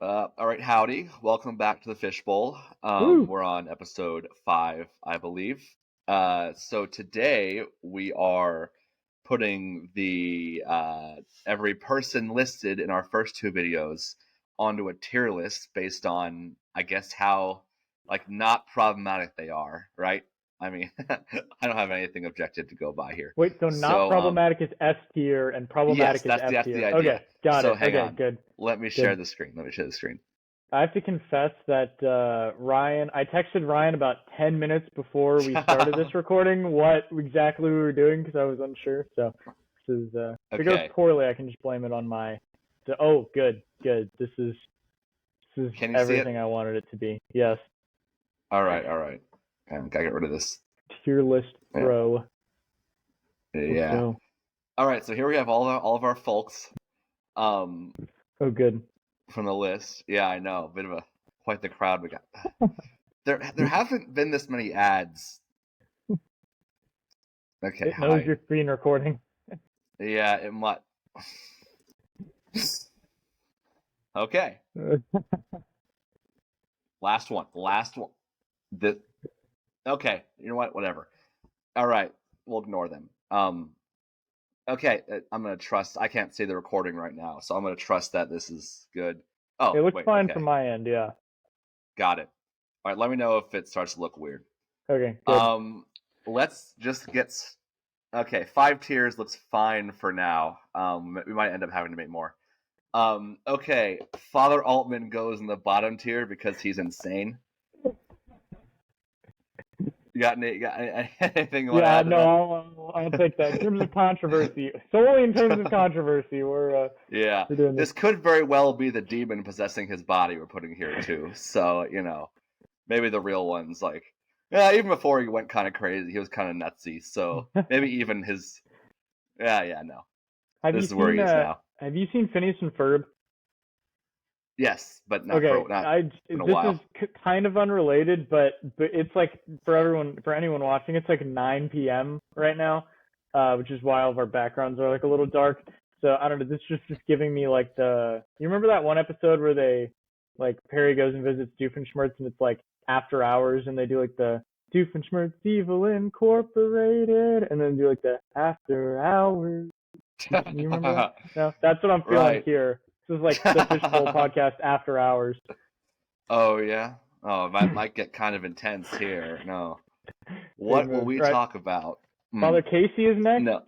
All right, howdy. Welcome back to the Fishbowl. Woo! We're on episode 5, I believe. So today we are putting the every person listed in our first two videos onto a tier list based on, I guess, how not problematic they are, right? I mean, I don't have anything objective to go by here. Wait, so not So, problematic is S tier and yes, problematic is F that's the tier. idea. Okay, got So it. hang Okay, on. good, Let me share good. the screen. Let me share the screen. I have to confess that I texted Ryan about 10 minutes before we started this recording what exactly we were doing because I was unsure. So this is if it goes Okay. poorly, I can just blame it on my. Oh, good. This is Can you see it? everything I wanted it to be. Yes. All right. Gotta get rid of this. Tier list pro. Yeah. So. All right. So here we have all of our folks. Oh, good. From the list. Yeah, I know. Bit of quite the crowd we got. There haven't been this many ads. Okay. It knows your screen recording. Yeah, it might. Okay. Last one. Okay. You know what? Whatever. All right. We'll ignore them. Okay. I'm gonna trust. I can't see the recording right now, so I'm gonna trust that this is good. Oh, it looks wait, fine okay. from my end. Yeah. Got it. All right. Let me know if it starts to look weird. Okay. Good. Let's just get. Okay, 5 tiers looks fine for now. We might end up having to make more. Okay, Father Altman goes in the bottom tier because he's insane. You got anything? Yeah, no, I'll take that. In terms of controversy, solely in terms of controversy, we're doing this could very well be the demon possessing his body we're putting here too. So maybe the real ones even before he went kind of crazy, he was kind of nutsy. So maybe even his no. This is where he is now. Have you seen Phineas and Ferb? Yes, but not okay. in a while. This is kind of unrelated, but it's like for anyone watching, it's like 9 p.m. right now, which is why all of our backgrounds are like a little dark. So I don't know. This is just giving me you remember that one episode where they Perry goes and visits Doofenshmirtz and it's like after hours and they do like the Doofenshmirtz Evil Incorporated and then do like the after hours. You remember that? No, that's what I'm feeling here. This is like the Fishbowl podcast after hours. Oh yeah. Oh, that might get kind of intense here. No. What will we talk about? Father Casey is next? No.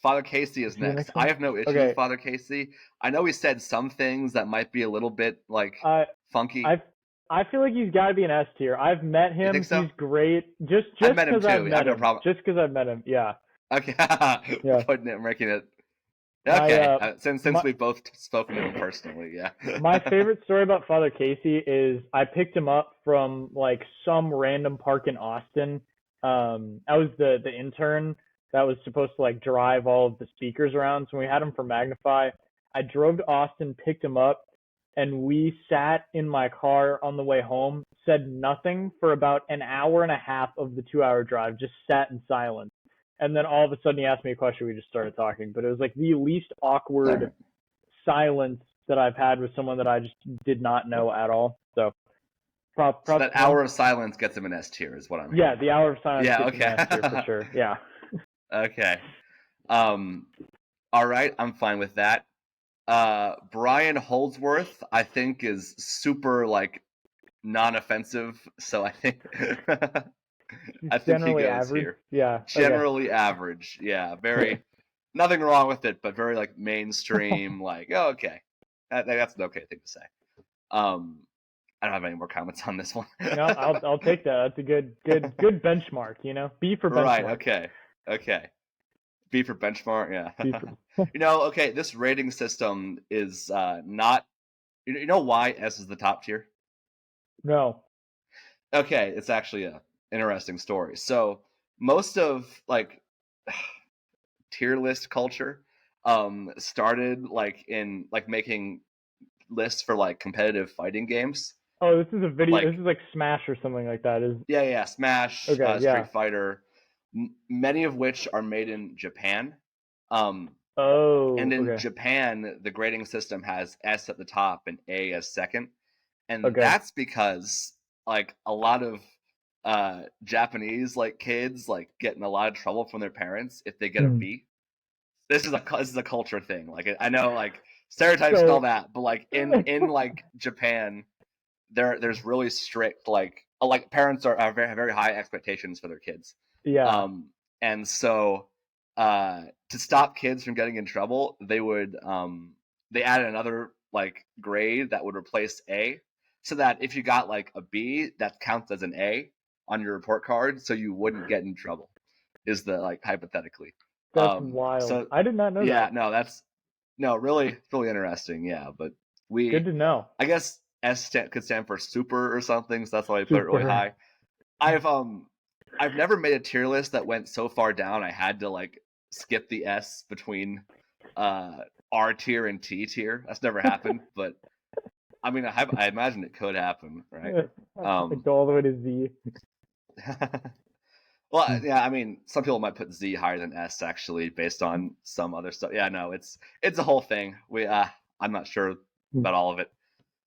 Father Casey is next. I have no issue with Father Casey. I know he said some things that might be a little bit funky. I feel like he's got to be an S tier. I've met him. You think so? He's great. Just I've met him too. I've met no him. problem. Just because I've met him. Yeah. Okay. Yeah. Making it. Okay. Since we've both spoken to him personally, yeah. My favorite story about Father Casey is I picked him up from some random park in Austin. I was the intern that was supposed to drive all of the speakers around. So we had him for Magnify. I drove to Austin, picked him up, and we sat in my car on the way home, said nothing for about an hour and a half of the 2-hour drive, just sat in silence. And then all of a sudden he asked me a question, we just started talking. But it was the least awkward silence that I've had with someone that I just did not know at all. So so that hour of silence gets him an S tier is what I'm hearing. The hour of silence gets him an S tier for sure. Yeah. Okay. All right, I'm fine with that. Brian Holdsworth, I think, is super non-offensive, so I think I think he goes average. here. Yeah. Generally average. Yeah. Very nothing wrong with it, but very mainstream. Okay, that's an okay thing to say. I don't have any more comments on this one. No, I'll take that. That's a good benchmark. B for benchmark. Right. Okay. B for benchmark. Yeah. Okay. This rating system is not. You know why S is the top tier? No. Okay, it's actually a interesting story. So most of tier list culture started in making lists for competitive fighting games. Oh, this is a video. This is Smash or something like that. Yeah, Smash, okay, Street Fighter, many of which are made in Japan. Oh, And in okay. Japan, the grading system has S at the top and A as second. And Okay. that's because like a lot of Japanese like kids like get in a lot of trouble from their parents if they get a Mhm. B. This is a culture thing. Like I know like stereotypes and all So, that, but like in like Japan, there's really strict like parents are very have very high expectations for their kids. yeah. Um and so to stop kids from getting in trouble, they added another like grade that would replace A, so that if you got like a B, that counts as an A on your report card, so you wouldn't get in trouble. Is the like hypothetically. That's wild. So I did not know yeah, that. no, that's no really interesting. Yeah, but Good we to know. I guess could stand for super or something, so that's why I put it really Super. high. I've um I've never made a tier list that went so far down I had to like skip the S between uh R tier and T tier. That's never happened, but I mean I imagine it could happen, right? Um Go all the way to Z. well, yeah, I mean, some people might put Z higher than S actually based on some other stuff. Yeah, no, it's a whole thing. I'm not sure about all of it.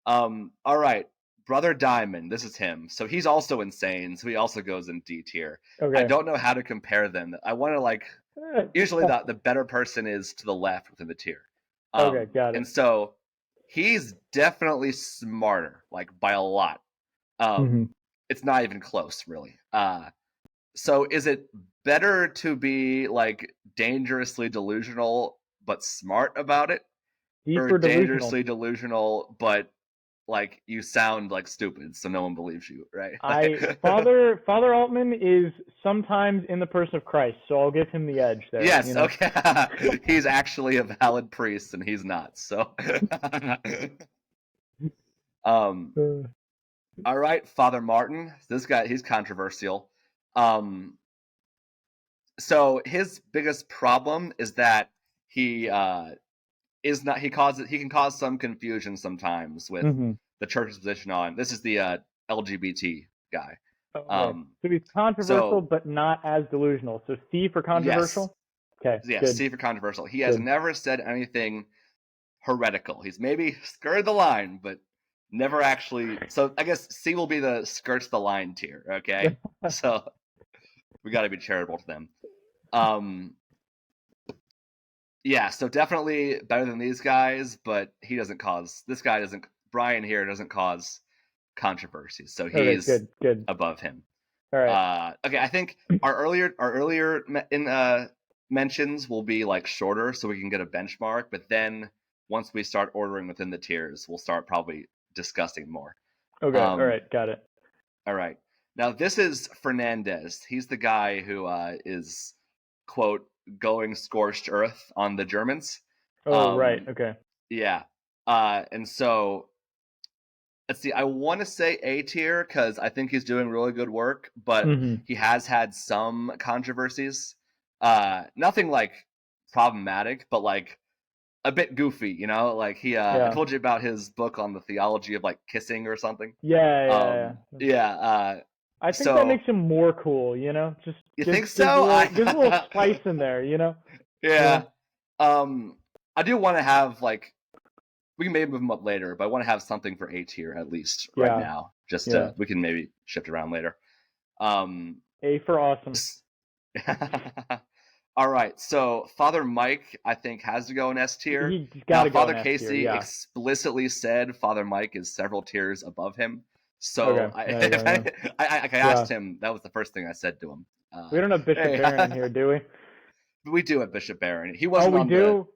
All right, Brother Diamond. This is him. So he's also insane. So he also goes in D tier. I Okay. don't know how to compare them. I want to like. Usually, the better person is to the left within the tier. Okay, got And it. so he's definitely smarter, like by a lot. Hmm. It's not even close, really. So is it better to be like dangerously delusional but smart about it, or Deeper delusional. dangerously delusional but like you sound like stupid so no one believes you, right? Father Altman is sometimes in the person of Christ, so I'll give him the edge there, Yes, okay. He's actually a valid priest and he's not. So um Uh, all right, Father Martin. This guy, he's controversial. Um so his biggest problem is that he is not he can cause some confusion sometimes with hmm. the church's position on this is the LGBT guy. Okay. Um, So he's controversial, so but not as delusional. So C for yes, controversial. Okay, yes, good, C for controversial. He has good. never said anything heretical. He's maybe skirted the line, but never actually. So I guess C will be the skirts the line tier. Okay, so we got to be charitable to them. Um, yeah, so definitely better than these guys, but he doesn't cause this guy doesn't Brian here doesn't cause controversy, so Okay, he's good, good. above him. All right. Okay, I think our earlier in mentions will be like shorter, so we can get a benchmark. But then once we start ordering within the tiers, we'll start probably discussing more. Okay, all Um, right, got it. all right, now this is Fernandez. He's the guy who is quote going scorched earth on the Germans. Oh, right. Um, Okay. yeah, and so let's see. I want to say A tier because I think he's doing really good work, but Hmm. he has had some controversies. Nothing like problematic, but like a bit goofy. You know, like I Yeah. told you about his book on the theology of like kissing or something. Yeah, yeah, yeah. Yeah. I think that So makes him more cool, you know? Just you gives think gives a so? little gives a little spice in there, you know? Yeah. Yeah. I do want to have like we can maybe move them up later, but I want to have something for A tier at least right Yeah. now. Just Yeah. we can maybe shift around later. Um, A for awesome. all right, so Father Mike, I think, has to go in S tier. He's got Now, to go Father in S tier. Casey Yeah. explicitly said Father Mike is several tiers above him. So Okay. There you go. Yeah. I Yeah. asked him, that was the first thing I said to him. We don't have Bishop Hey, Barron in here, do we? we do have Bishop Barron. He Oh, wasn't we on the. do.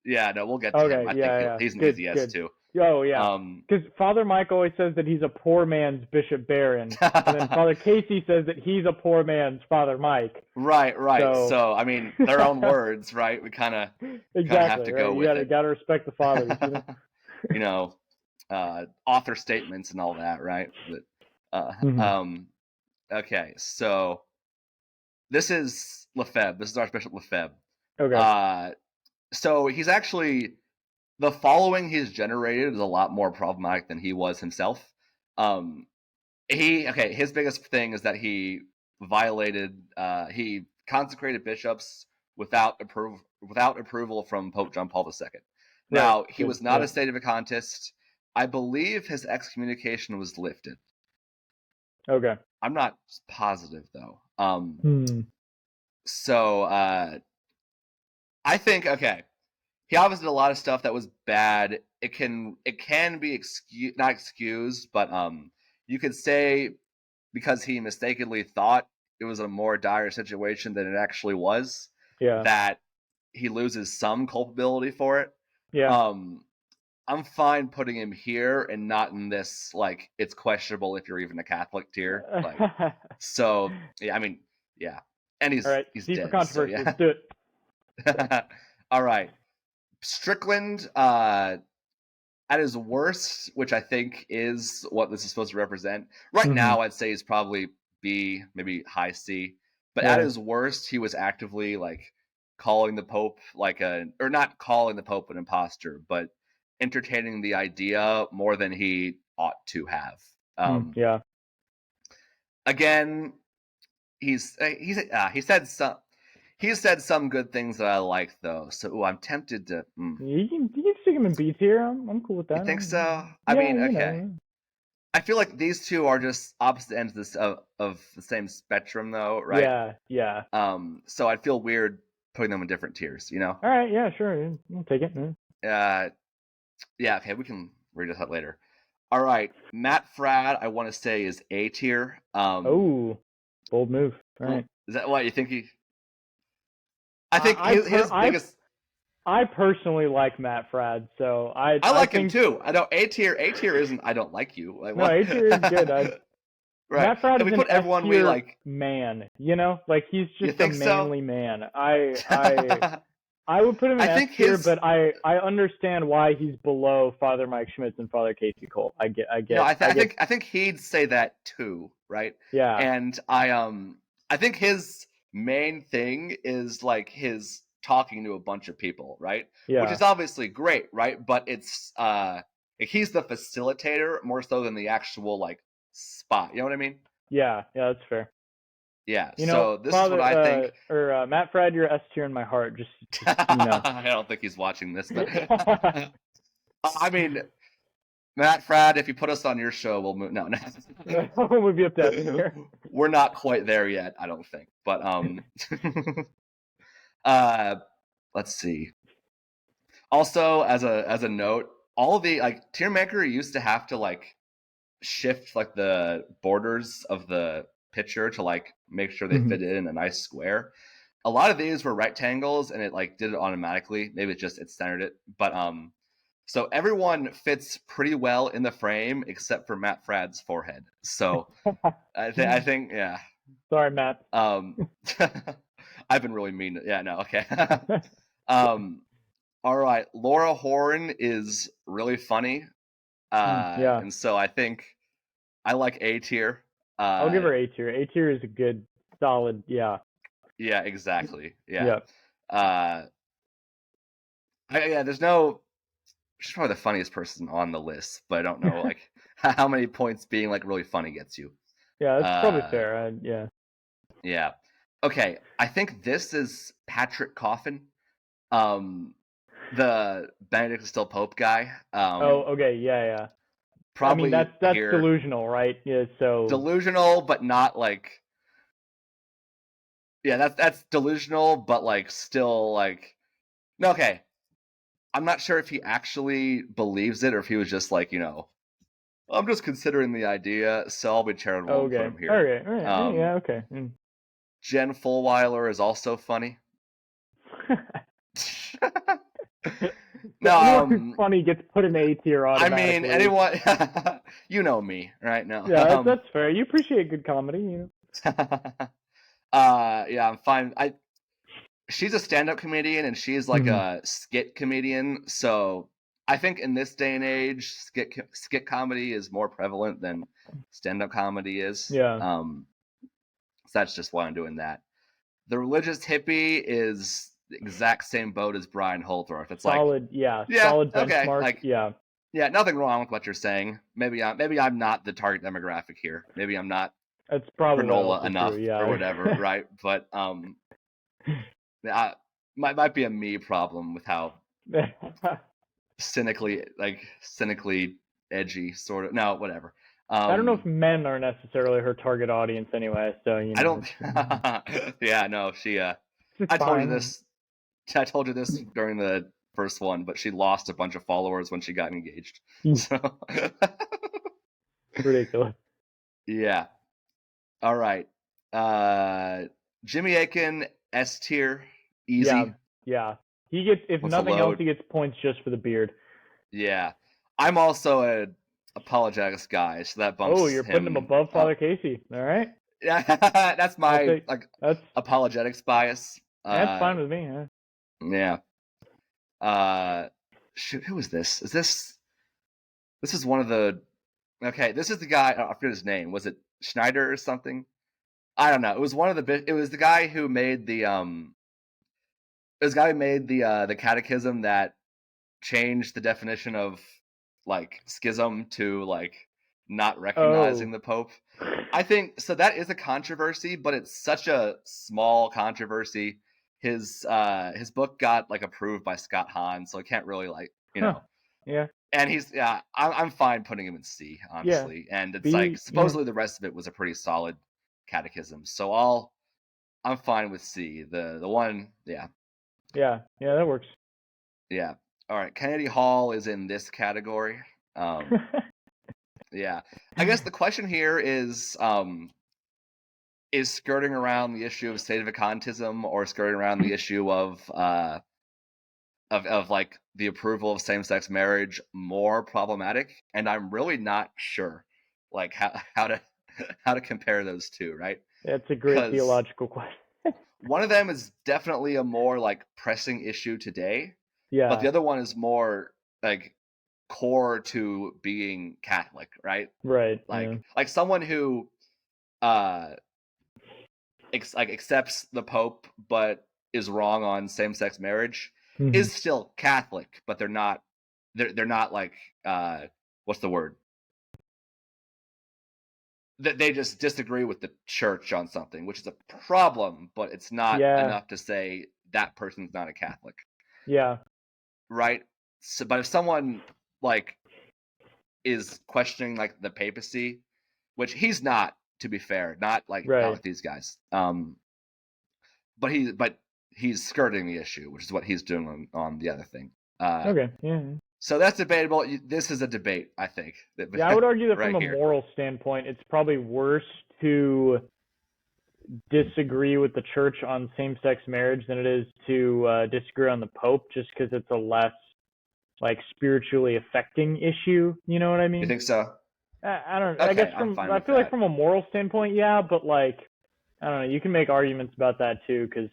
Yeah, no, we'll get to him. Okay. I think Yeah. Yeah. he's an Good. easy S Good. too. Oh, yeah. Um, Because Father Mike always says that he's a poor man's Bishop Barron, and then Father Casey says that he's a poor man's Father Mike. right. So So I mean, their own words, right? We kind of have exactly to right. go You with gotta it. gotta respect the fathers. You know. You know, author statements and all that, right? But, Hmm. okay, so this is Lefebvre. This is Archbishop Lefebvre. Okay. Uh, so he's actually the following he's generated is a lot more problematic than he was himself. Um, his biggest thing is that he consecrated bishops without without approval from Pope John Paul II. Now, Right. he Good. was not Yeah. a sedevacantist. I believe his excommunication was lifted. Okay. I'm not positive though. So I think he obviously did a lot of stuff that was bad. It can be not excused, but you could say because he mistakenly thought it was a more dire situation than it actually was, Yeah. that he loses some culpability for it. Yeah. I'm fine putting him here and not in this like it's questionable if you're even a Catholic tier. Like, so yeah, I mean, yeah, and All right. he's Deeper dead. controversy. So yeah. Let's do it. All right, Strickland. At his worst, which I think is what this is supposed to represent. Right now, I'd say he's probably B, maybe high C. But at his worst, he was actively like calling the Pope or not calling the Pope an imposter, but entertaining the idea more than he ought to have. Yeah. Again, he said some good things that I like though. So I'm tempted to. You can stick him in B tier. I'm cool with that. You think so? I mean, okay. I feel like these two are just opposite ends of the same spectrum, though, right? Yeah. So I'd feel weird putting them in different tiers, you know? All right. Yeah. Sure. I'll take it. Yeah. Okay. We can read that later. All right. Matt Fradd, I want to say is A tier. Oh, bold move. All right. Is that what you think he? I think his biggest. I personally like Matt Fradd, so I like think him too. I know A tier isn't I don't like you. Like, no, A tier is good. Right. Matt Fradd is put everyone we like man. You know, like he's just a manly man. I would put him in S tier, but I understand why he's below Father Mike Schmitz and Father Casey Cole. I get. No, I think he'd say that too, right? Yeah. And I think his main thing is like his talking to a bunch of people, right? Yeah. Which is obviously great, right? But it's he's the facilitator more so than the actual like spot. You know what I mean? Yeah, that's fair. Yeah. You know, so this is what I think. Or Matt Fradd, you're S tier in my heart. Just you know. I don't think he's watching this, but I mean, Matt Fradd, if you put us on your show, we'll move. No. We'll move you up that tier. We're not quite there yet, I don't think. But let's see. Also, as a note, all the like tier maker used to have to like shift like the borders of the picture to like make sure they fit in a nice square. A lot of these were rectangles and it like did it automatically. Maybe it centered it. But so everyone fits pretty well in the frame except for Matt Fradd's forehead. So I think yeah. Sorry, Matt. I've been really mean. Yeah, no, okay. All right. Laura Horn is really funny. Yeah. And so I think I like A tier. I'll give her A tier. A tier is a good, solid, yeah. Yeah, exactly. Yeah. There's no. She's probably the funniest person on the list, but I don't know like how many points being like really funny gets you. Yeah, that's probably fair. Yeah. Yeah. Okay, I think this is Patrick Coffin, the Benedict is still Pope guy. Okay, yeah. Probably. I mean, that's delusional, right? Yeah. So delusional, but not like. Yeah, that's delusional, but like still like. No, okay. I'm not sure if he actually believes it or if he was just like, I'm just considering the idea, so I'll be charitable and put him here. Okay. All right. Yeah. Okay. Jen Fulweiler is also funny. No, anyone who's funny gets put in A tier automatically. I mean, anyone, you know me, right? No. Yeah, that's fair. You appreciate good comedy, you know. Yeah, I'm fine. She's a stand-up comedian and she's like a skit comedian, so I think in this day and age, skit comedy is more prevalent than stand-up comedy is. Yeah. So that's just why I'm doing that. The religious hippie is the exact same boat as Brian Holdsworth. It's solid, solid benchmark. Okay, like, yeah, nothing wrong with what you're saying. Maybe I'm not the target demographic here. Maybe I'm not. That's probably granola enough or whatever, right? But might be a me problem with how cynically edgy sort of. No, whatever. I don't know if men are necessarily her target audience anyway, so I don't. Yeah, no, she. I told you this. I told you this during the first one, but she lost a bunch of followers when she got engaged. So ridiculous. Yeah. All right. Jimmy Akin, S tier, easy. Yeah. He gets, if nothing else, he gets points just for the beard. Yeah. I'm also a apologetics guy, so that bumps him. Oh, you're putting him above Father Casey. All right. Yeah, that's my apologetics bias. That's fine with me. Yeah. Shoot, who is this? This is one of the. Okay, this is the guy. I forget his name. Was it Schneider or something? I don't know. It was one of the. It was the guy who made the. It was the guy who made the catechism that changed the definition of like schism to like not recognizing the Pope. I think so. That is a controversy, but it's such a small controversy. His book got like approved by Scott Hahn, so I can't really like Yeah. And he's I'm fine putting him in C, honestly. Yeah. And it's like supposedly the rest of it was a pretty solid catechism, so I'm fine with C. The one, yeah. Yeah, that works. Yeah. All right. Kennedy Hall is in this category. Yeah. I guess the question here is skirting around the issue of sedevacantism or skirting around the issue of like the approval of same-sex marriage more problematic? And I'm really not sure like how to compare those two, right? That's a great theological question. One of them is definitely a more like pressing issue today. Yeah. But the other one is more like core to being Catholic, right? Right. Like someone who accepts the Pope but is wrong on same-sex marriage is still Catholic, but they're not like what's the word? They just disagree with the church on something, which is a problem, but it's not enough to say that person's not a Catholic. Yeah. Right? So, but if someone like is questioning like the papacy, which he's not, to be fair, not like these guys. But he's skirting the issue, which is what he's doing on the other thing. Okay. Yeah. So that's debatable. This is a debate, I think. Yeah, I would argue that from a moral standpoint, it's probably worse to disagree with the church on same-sex marriage than it is to disagree on the Pope, just because it's a less like spiritually affecting issue. You know what I mean? You think so? I don't. Okay, I guess I feel like from a moral standpoint, yeah, but like I don't know. You can make arguments about that too, because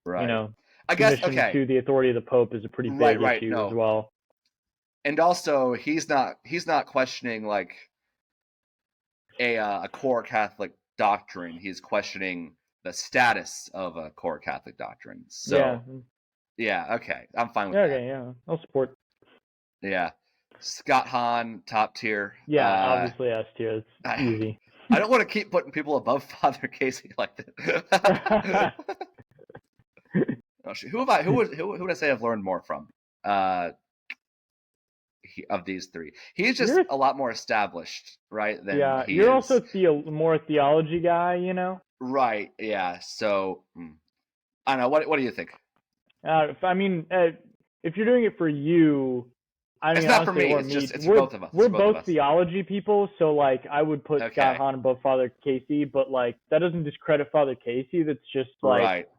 I guess to the authority of the Pope is a pretty big issue as well. And also, he's not questioning like a core Catholic doctrine. He's questioning the status of a core Catholic doctrine. So yeah, okay, I'm fine with that. Okay, yeah, I'll support. Yeah, Scott Hahn, top tier. Yeah, obviously S tier. It's easy. I don't want to keep putting people above Father Casey like that. Who would I say I've learned more from? Of these three, he's just a lot more established, right? Than you're also more theology guy, you know. Right. Yeah. So I don't know. What do you think? I mean, if you're doing it for you, I mean, it's not for me. It's for both of us. We're both theology people, so like I would put Scott Hahn above Father Casey, but like that doesn't discredit Father Casey. That's just like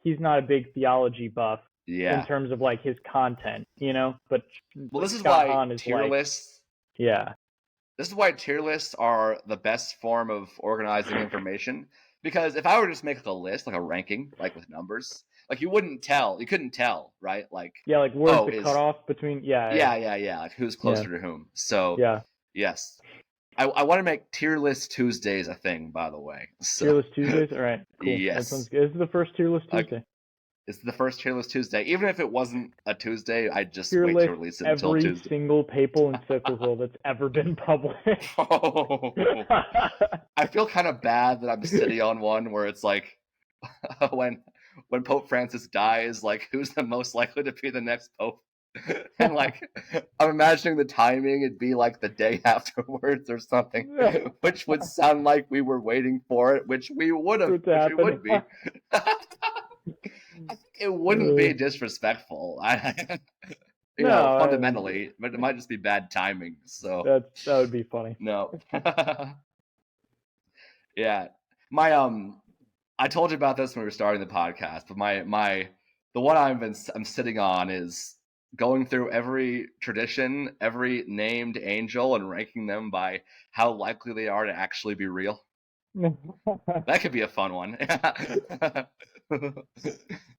he's not a big theology buff. Yeah. In terms of like his content, you know, but this is why tier lists. Yeah. This is why tier lists are the best form of organizing information. Because if I were to just make like a list, like a ranking, like with numbers, like you couldn't tell, right? Like like where's the cutoff between like who's closer to whom. So yes. I want to make tier list Tuesdays a thing, by the way. So, tier list Tuesdays, all right. Cool. Yes. This is the first tier list Tuesday. It's the first tier list Tuesday. Even if it wasn't a Tuesday, I'd just wait to release it until Tuesday. Every single papal encyclical that's ever been published. I feel kind of bad that I'm sitting on one where it's like when when Pope Francis dies, like who's the most likely to be the next pope? And like I'm imagining the timing, it'd be like the day afterwards or something, which would sound like we were waiting for it, which we would have, What's which we would happening? be. I think it wouldn't be disrespectful. No, fundamentally, but it might just be bad timing. So that would be funny. no. Yeah. My I told you about this when we were starting the podcast, but the one I'm sitting on is going through every tradition, every named angel, and ranking them by how likely they are to actually be real. That could be a fun one.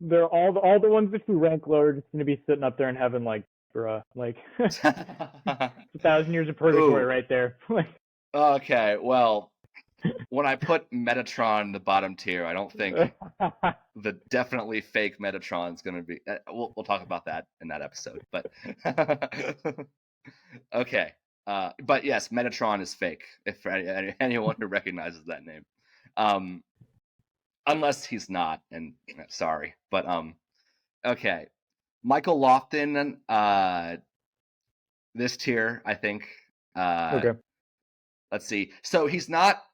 They're all the ones that you rank lower just going to be sitting up there in heaven like, bruh, like it's 1,000 years of purgatory right there. Okay, well, when I put Metatron in the bottom tier, I don't think the definitely fake Metatron's going to be. We'll talk about that in that episode. But okay, but yes, Metatron is fake. If for anyone who recognizes that name, unless he's not, and sorry, but okay, Michael Lofton, this tier, I think. Okay. Let's see. So he's not.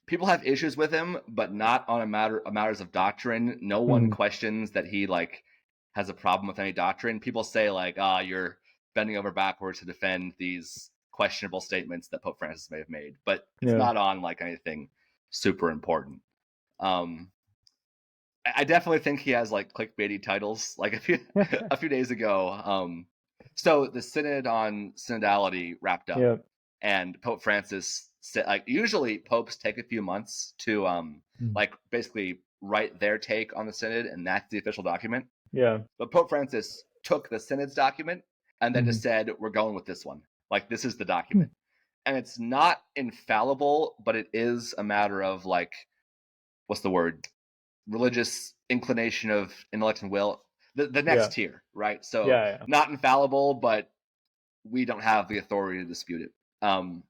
People have issues with him, but not on matters of doctrine. No one questions that he like has a problem with any doctrine. People say like, you're bending over backwards to defend these questionable statements that Pope Francis may have made, but it's not on like anything super important. I definitely think he has like clickbaity titles. Like a few days ago, so the synod on synodality wrapped up, and Pope Francis said, like usually popes take a few months to like basically write their take on the synod, and that's the official document. Yeah. But Pope Francis took the synod's document and then just said, "We're going with this one. Like this is the document." And it's not infallible, but it is a matter of like, what's the word? Religious inclination of intellect and will. The next tier, right? So not infallible, but we don't have the authority to dispute it.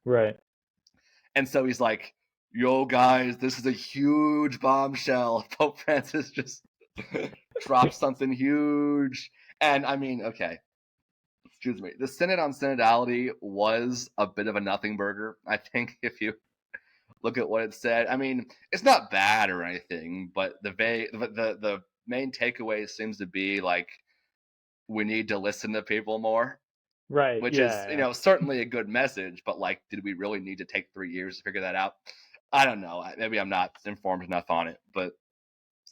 Right. And so he's like, "Yo, guys, this is a huge bombshell." Pope Francis just dropped something huge. And I mean, okay, excuse me. The Synod on Synodality was a bit of a nothing burger, I think, if you look at what it said. I mean, it's not bad or anything, but the main takeaway seems to be like, we need to listen to people more. Right. Which is, certainly a good message, but like, did we really need to take 3 years to figure that out? I don't know. Maybe I'm not informed enough on it,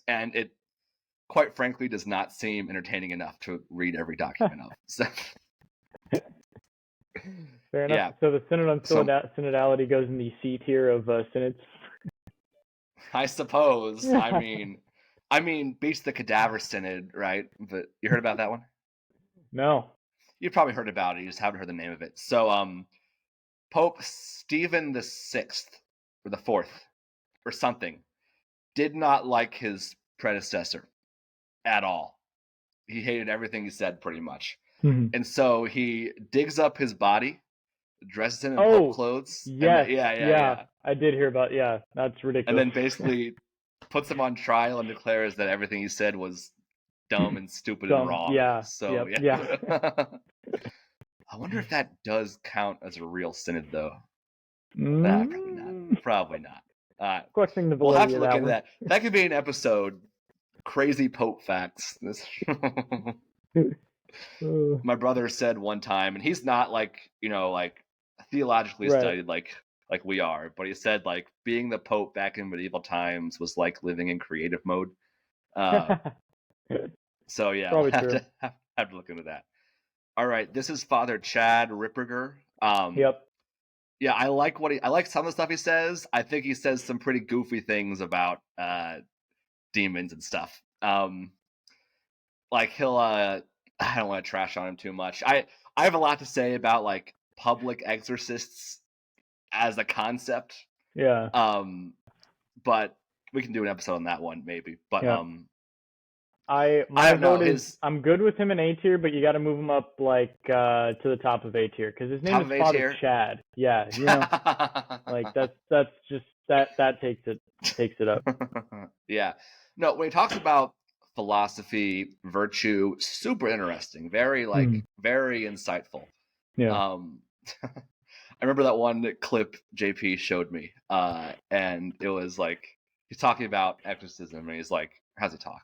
and it quite frankly does not seem entertaining enough to read every document of. So. Fair enough. Yeah. So the Synod on Synodality goes in the C tier of synods. I suppose. I mean, beats the Cadaver Synod, right? But you heard about that one? No. You probably heard about it. You just haven't heard the name of it. So, Pope Stephen the Sixth or the Fourth or something did not like his predecessor at all. He hated everything he said, pretty much. And so he digs up his body, dresses him in pope clothes. Yes. Yeah. I did hear about. Yeah, that's ridiculous. And then basically puts him on trial and declares that everything he said was dumb and stupid and wrong. Yeah. So yeah. I wonder if that does count as a real synod, though. Nah, probably not. Probably not. Questioning the we'll have validity to look of into that. That could be an episode. Crazy Pope facts. My brother said one time, and he's not like theologically studied like we are, but he said like being the Pope back in medieval times was like living in creative mode. So yeah, we'll have to look into that. All right, this is Father Chad Ripperger. Yep. Yeah, I like some of the stuff he says. I think he says some pretty goofy things about demons and stuff. Like he'll I don't want to trash on him too much. I have a lot to say about like public exorcists as a concept. Yeah. But we can do an episode on that one maybe. But my vote is I'm good with him in A tier, but you got to move him up like to the top of A tier because his name is Father Chad. Yeah, like that's just that takes it up. Yeah. No, when he talks about philosophy, virtue. Super interesting. Very very insightful. Yeah. I remember that one clip JP showed me, and it was like he's talking about exorcism, and he's like, how's he talk?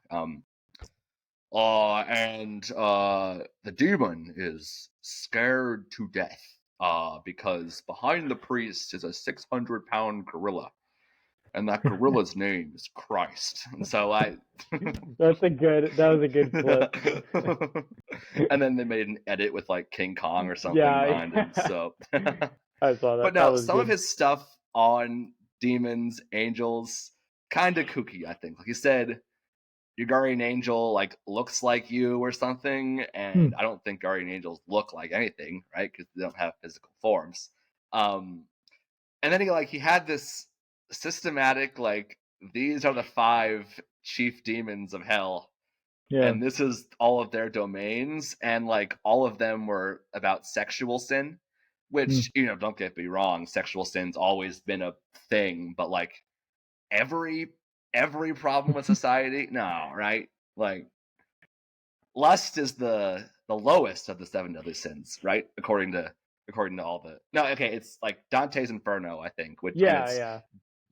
The demon is scared to death, because behind the priest is a 600-pound gorilla, and that gorilla's name is Christ. And so that was a good clip. And then they made an edit with like King Kong or something behind him. So I saw that. But no, that was some good. of his stuff on demons, angels, kind of kooky, I think. Like you said, your guardian angel like looks like you or something, and I don't think guardian angels look like anything, right? Because they don't have physical forms. And then he had this systematic like, these are the 5 chief demons of hell, and this is all of their domains, and like all of them were about sexual sin, which don't get me wrong, sexual sin's always been a thing, but like every problem with society, no, right? Like lust is the lowest of the 7 deadly sins, right? According to all the it's like Dante's Inferno, I think, which is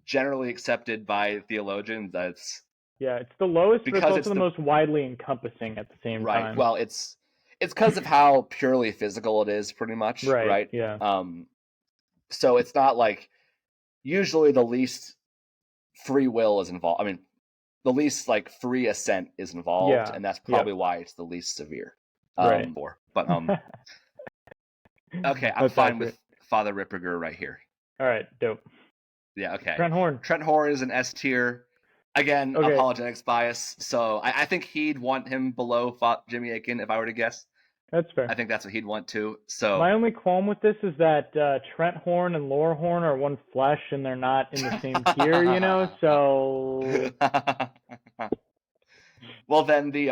generally accepted by theologians. That's it's the lowest, but it's also the most widely encompassing at the same time. Right. Well, it's because of how purely physical it is, pretty much. Right. Yeah. So it's not like usually the least free will is involved. I mean, the least like free assent is involved, and that's probably why it's the least severe. Right. But okay, I'm fine with Father Ripperger right here. All right, dope. Yeah. Okay. Trent Horn is an S tier. Again, apologetics bias. So I think he'd want him below Jimmy Akin if I were to guess. That's fair. I think that's what he'd want too. So my only qualm with this is that Trent Horn and Laura Horn are one flesh and they're not in the same tier, so well, then the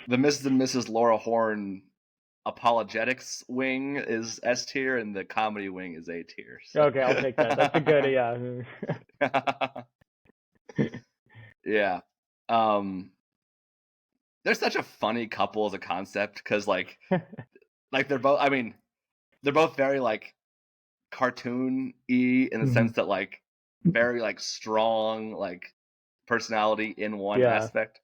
Mrs. and Mrs. Laura Horn apologetics wing is S tier and the comedy wing is A tier. So. Okay, I'll take that. That's a good yeah. They're such a funny couple as a concept because like they're both, I mean, they're both very like cartoon-y in the sense that like very like strong like personality in one aspect.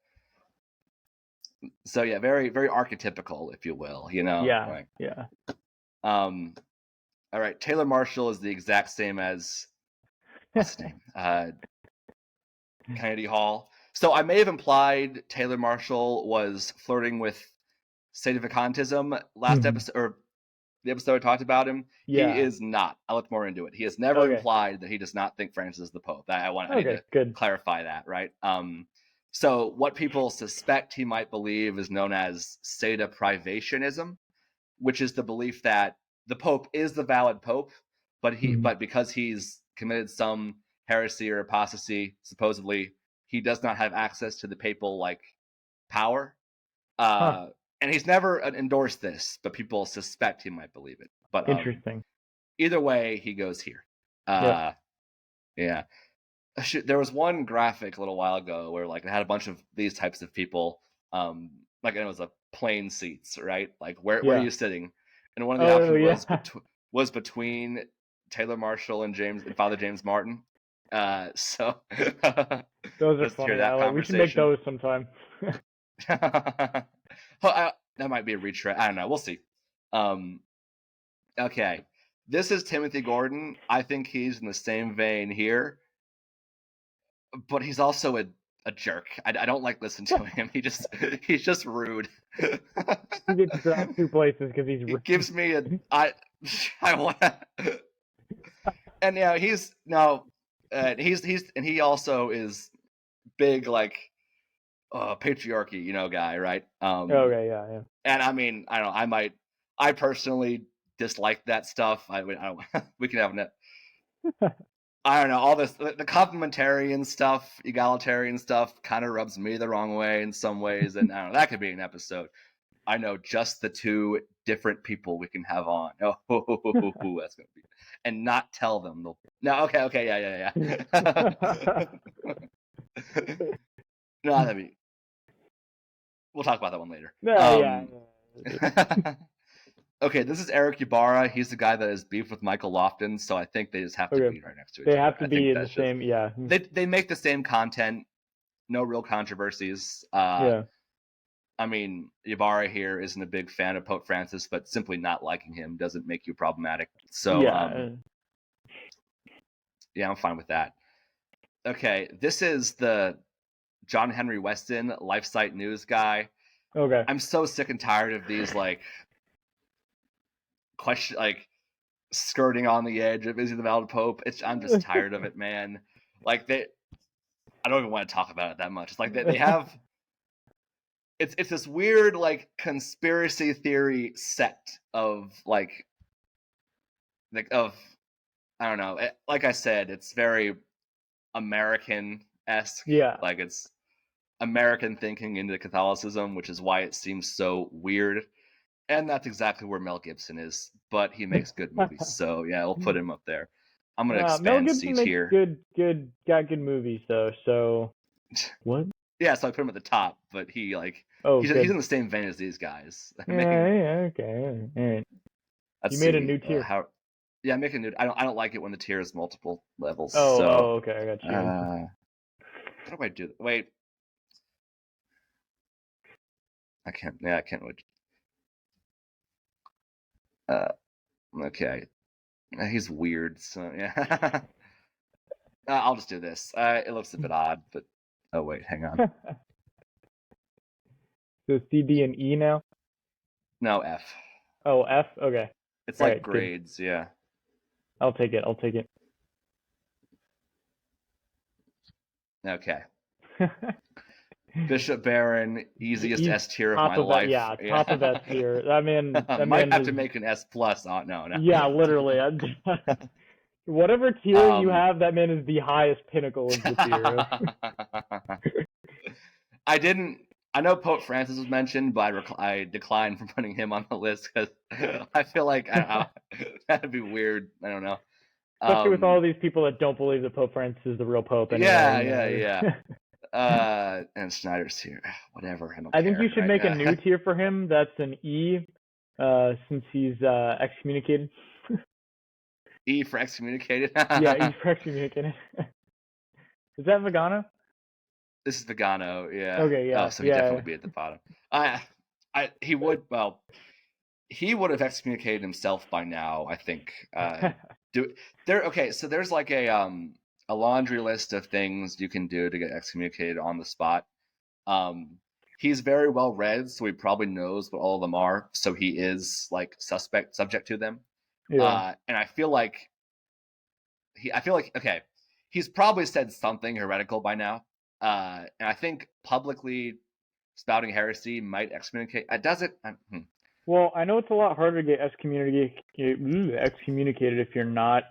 So yeah, very very archetypical, if you will, Yeah. All right, Taylor Marshall is the exact same as what's his name? Kennedy Hall. So I may have implied Taylor Marshall was flirting with Sedevacantism last episode, or the episode I talked about him. Yeah. He is not. I looked more into it. He has never implied that he does not think Francis is the Pope. I need to clarify that, right? So what people suspect he might believe is known as Sedeprivationism, which is the belief that the Pope is the valid Pope, but because he's committed some heresy or apostasy, supposedly, he does not have access to the papal like power. And he's never endorsed this, but people suspect he might believe it. But interesting. Either way, he goes here. Yeah. There was one graphic a little while ago where like it had a bunch of these types of people, like it was a plane seats, right? Like where are you sitting? And one of the options was between Taylor Marshall and Father James Martin. So those are funny. We should make those sometime. Well, that might be a retread. I don't know. We'll see. Okay. This is Timothy Gordon. I think he's in the same vein here. But he's also a jerk. I don't like listening to him. He's just rude. He gets dropped 2 places because he's rude. He gives me I want to. And yeah, he also is big like patriarchy, guy, right? Okay, yeah. And I mean, I don't know. I personally dislike that stuff. We can have it. I don't know, all this, the complementarian stuff, egalitarian stuff kind of rubs me the wrong way in some ways. And I don't know, that could be an episode. I know just the 2 different people we can have on. Oh, that's going to be, and not tell them. No, okay, yeah. No, we'll talk about that one later. Yeah. Okay, this is Eric Ibarra. He's the guy that has beef with Michael Lofton, so I think they just have to Okay. be right next to each They other. have to I be think in the that's just same. Yeah. they make the same content, no real controversies. Yeah. I mean, Ibarra here isn't a big fan of Pope Francis, but simply not liking him doesn't make you problematic. So, Yeah. yeah, I'm fine with that. Okay, this is the John Henry Weston LifeSite News guy. Okay. I'm so sick and tired of these skirting on the edge of is he the valid Pope. I'm just tired of it, man. I don't even want to talk about it that much. It's like they have. It's this weird conspiracy theory sect of of I don't know. Like I said, it's very American-esque. Yeah. Like it's American thinking into Catholicism, which is why it seems so weird. And that's exactly where Mel Gibson is, but he makes good movies. So yeah, we'll put him up there. I'm gonna Mel expand Gibson C makes tier. got good movies though. So what? Yeah, so I put him at the top, but he's good. in the same vein as these guys. I mean, Yeah. Okay. All right. let's You made a see new tier. Yeah, make a new. I don't like it when the tier is multiple levels. Oh. So, Okay. I got you. how do I do? Wait, I can't. Yeah, I can't. Okay, he's weird. So yeah, I'll just do this. It looks a bit odd, but oh wait, hang on. So C, D, and E now. No, F. Oh, F. Okay. It's All like right, good. grades. Yeah. I'll take it. Okay. Bishop Barron, easiest S tier of my life. Top of S tier. That man might have to make an S plus. Oh no. Yeah, literally. Whatever tier you have, that man is the highest pinnacle of the tier. I know Pope Francis was mentioned, but I declined from putting him on the list because I feel like that'd be weird. I don't know. Especially with all these people that don't believe that Pope Francis is the real Pope. Anyway, yeah. And Snyder's here. Whatever. I think you should make a new tier for him. That's an E, since he's excommunicated. E for excommunicated? Yeah, E for excommunicated. Is that Vegano? This is Vegano, yeah. Okay, yeah. Oh, so he'd definitely be at the bottom. He would have excommunicated himself by now, I think. So there's like a laundry list of things you can do to get excommunicated on the spot. He's very well read, so he probably knows what all of them are. So he is subject to them. Yeah. And I feel like okay, he's probably said something heretical by now. And I think publicly spouting heresy might excommunicate. Does it? Well, I know it's a lot harder to get excommunicated if you're not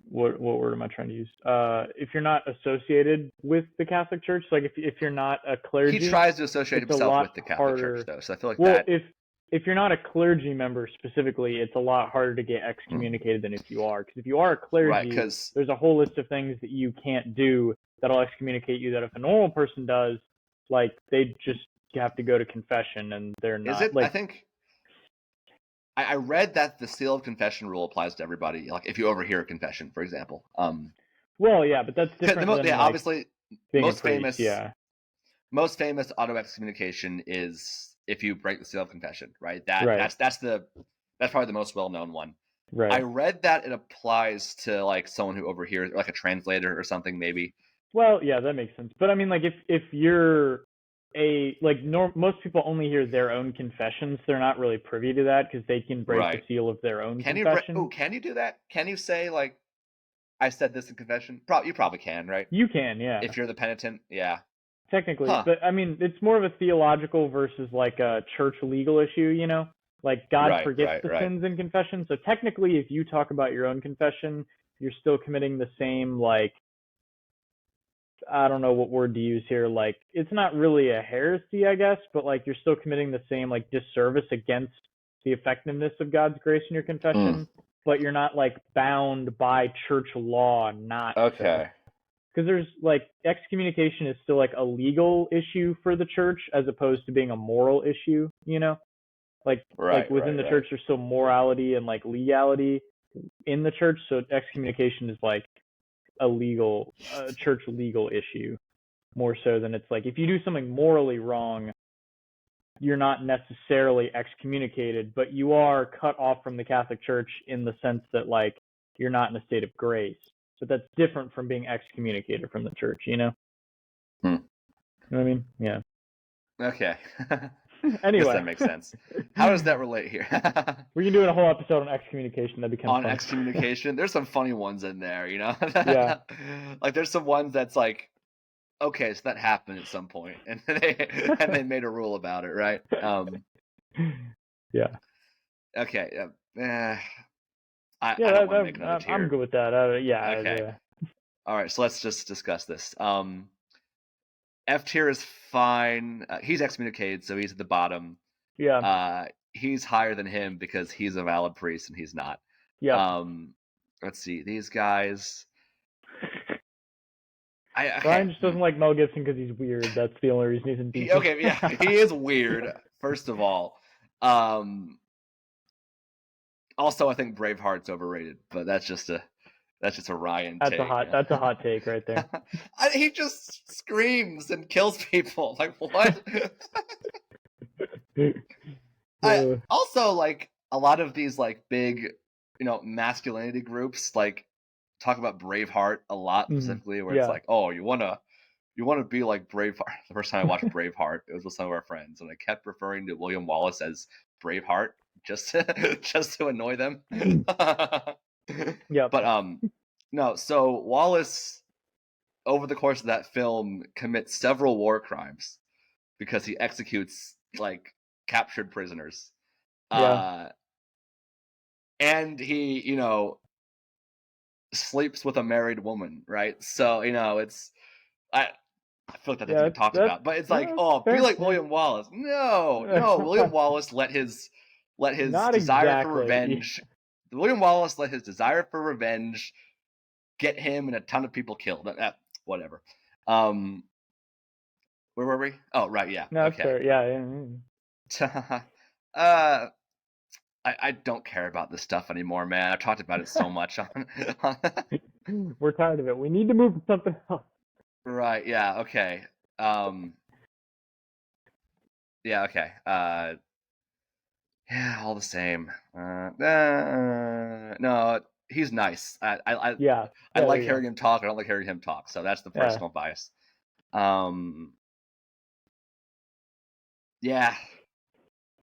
what word am I trying to use? If you're not associated with the Catholic Church, like if you're not a clergy. He tries to associate himself with the Catholic Church, though, so I feel like if you're not a clergy member specifically, it's a lot harder to get excommunicated than if you are. Because if you are a clergy, there's a whole list of things that you can't do that'll excommunicate you that if a normal person does, like they just have to go to confession and they're not. Is it? I think I read that the seal of confession rule applies to everybody. Like if you overhear a confession, for example. Well, yeah, but that's different. Obviously, most famous auto excommunication is if you break the seal of confession, right? That's probably the most well-known one. Right. I read that it applies to like someone who overhears, like a translator or something, maybe. Well, yeah, that makes sense. But I mean, like if you're most people only hear their own confessions. They're not really privy to that because they can break the seal of their own confession. Can you do that? Can you say like, I said this in confession? You probably can, right? You can, yeah. If you're the penitent, yeah. Technically, but I mean, it's more of a theological versus like a church legal issue, you know? Like God forgets the sins in confession. So technically, if you talk about your own confession, you're still committing the same, like, I don't know what word to use here. Like, it's not really a heresy, I guess, but like you're still committing the same like disservice against the effectiveness of God's grace in your confession, but you're not like bound by church law not Okay. because there's like excommunication is still like a legal issue for the church as opposed to being a moral issue, like within the church there's still morality and like legality in the church, so excommunication is like a church legal issue more so than it's like if you do something morally wrong, you're not necessarily excommunicated, but you are cut off from the Catholic Church in the sense that like you're not in a state of grace. But that's different from being excommunicated from the church, you know? Hmm. You know what I mean? Yeah. Okay. Anyway. Guess that makes sense. How does that relate here? We can do a whole episode on excommunication. That'd be kind of On fun. excommunication, there's some funny ones in there, you know? Yeah. Like there's some ones that's like, okay, so that happened at some point, and they made a rule about it, right? Yeah. Okay. I Yeah, don't want to make another tier. I'm good with that. Yeah. Okay. Yeah. All right, so let's just discuss this. F tier is fine. He's excommunicated, so he's at the bottom. Yeah. He's higher than him because he's a valid priest and he's not. Yeah. Let's see, these guys. Brian just doesn't like Mel Gibson because he's weird. That's the only reason he's in DC. Okay, yeah, he is weird. First of all, also I think Braveheart's overrated, but that's just a Ryan take. That's a hot take right there. He just screams and kills people. Like what? Also, like a lot of these like big, masculinity groups like talk about Braveheart a lot specifically, where it's like, oh, you wanna be like Braveheart. The first time I watched Braveheart, it was with some of our friends, and I kept referring to William Wallace as Braveheart just to annoy them. Yeah. But no. So Wallace, over the course of that film, commits several war crimes because he executes like captured prisoners. Yeah. And he, sleeps with a married woman, right? So, it's I feel like that doesn't get talked about. But it's like, be like William Wallace. No, William Wallace let his desire for revenge. William Wallace let his desire for revenge get him and a ton of people killed. Whatever. Where were we? Oh, right, yeah. No, okay. Fair. Yeah. I don't care about this stuff anymore, man. I've talked about it so much. We're tired of it. We need to move to something else. Right, yeah, okay. Yeah, okay. Yeah, all the same. No, he's nice. I like hearing him talk. I don't like hearing him talk. So that's the personal bias. Yeah.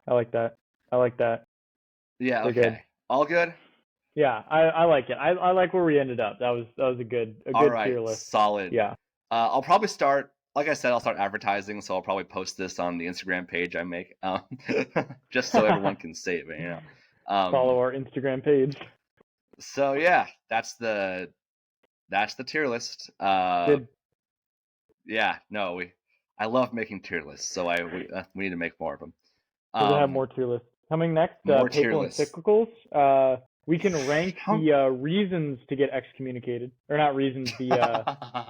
I like that. Yeah. We're okay. Good. All good. Yeah, I like it. I like where we ended up. That was a good tier list. Solid. Yeah. I'll probably start. Like I said, I'll start advertising, so I'll probably post this on the Instagram page I make, just so everyone can see it. Follow our Instagram page. So yeah, that's the tier list. Good. Yeah, no, I love making tier lists, so we need to make more of them. We'll have more tier lists coming next. More tier papal lists. Encyclicals. We can rank the reasons to get excommunicated, or not reasons, the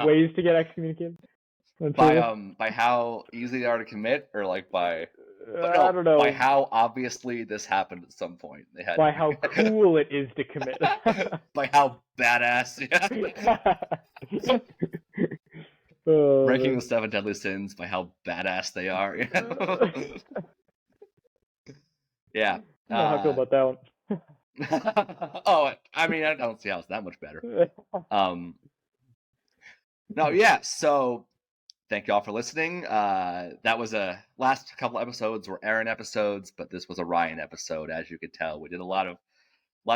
ways to get excommunicated. By how easy they are to commit, or like by I don't know. By how obviously this happened at some point. By how cool it is to commit. By how badass. Yeah. Ranking the 7 deadly sins by how badass they are. Yeah. I don't know how I feel about that one. Oh, I mean, I don't see how it's that much better. No, yeah. So, thank you all for listening. That was last couple episodes were Aaron episodes, but this was a Ryan episode, as you could tell. We did a lot of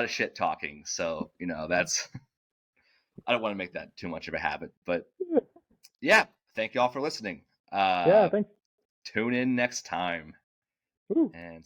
shit talking, so that's. I don't want to make that too much of a habit, but yeah, thank you all for listening. Yeah, thanks. Tune in next time. Ooh. And